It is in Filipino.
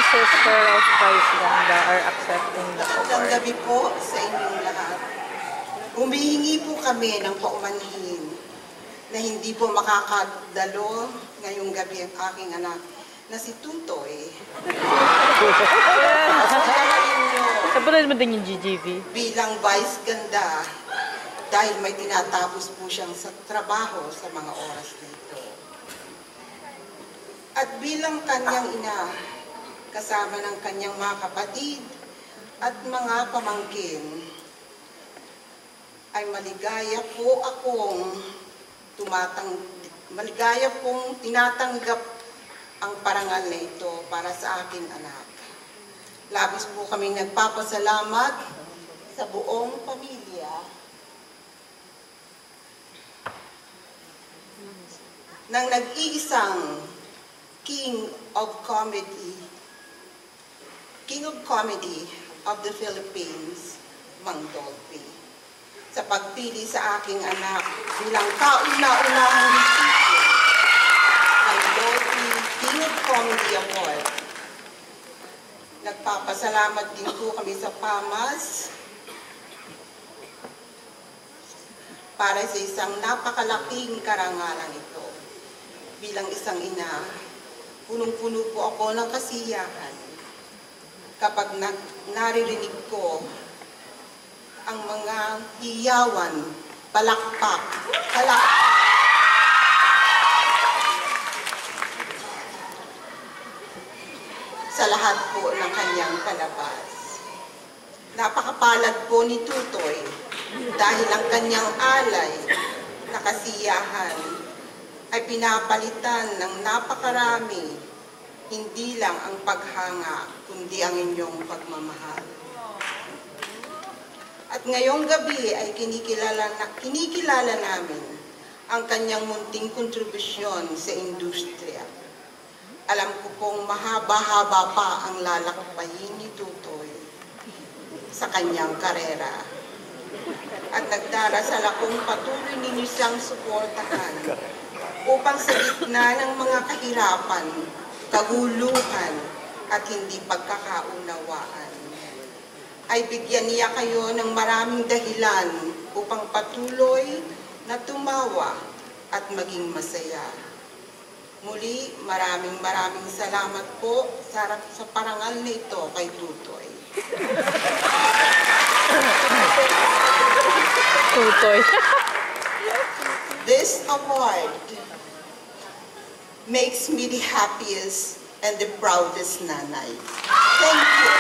Sister of Christ Ganda are accepting the award. Magandang gabi po sa inyong lahat. Humihingi po kami ng paumanhin na hindi po makakadalo ngayong gabi ang aking anak na si Tutoy. Kapatid mo din yung GGV? Bilang Vice Ganda, dahil may tinatapos po siyang sa trabaho sa mga oras na ito. At bilang kanyang ina, kasama ng kanyang mga kapatid at mga pamangkin, ay maligaya pong tinatanggap ang parangal na ito para sa aking anak. Labis po kaming nagpapasalamat sa buong pamilya ng nag-iisang King of Comedy of the Philippines, Mang Dolphy, sa pagpili sa aking anak bilang kauna-unahang recipient ng Dolphy King of Comedy Award. Nagpapasalamat din po kami sa PAMAS para sa isang napakalaking karangalan ito. Bilang isang ina, punong-puno po ako ng kasiyahan kapag naririnig ko ang mga hiyawan, palakpak, sa lahat po ng kanyang palabas. Napakapalad po ni Tutoy dahil ang kanyang alay na kasiyahan ay pinapalitan ng napakarami, hindi lang ang paghanga, kundi ang inyong pagmamahal. At ngayong gabi ay kinikilala namin ang kanyang munting kontribusyon sa industriya. Alam ko pong mahaba-haba pa ang lalakbayin ni Tutoy sa kanyang karera. At nagdarasal akong patuloy ninyo siyang suportahan upang sa gitna ng mga kahirapan, kaguluhan at hindi pagkakaunawaan, ay bigyan niya kayo ng maraming dahilan upang patuloy na tumawa at maging masaya. Muli, maraming salamat po sa parangal na ito kay Tutoy. Tutoy. This award makes me the happiest and the proudest nanay. Thank you.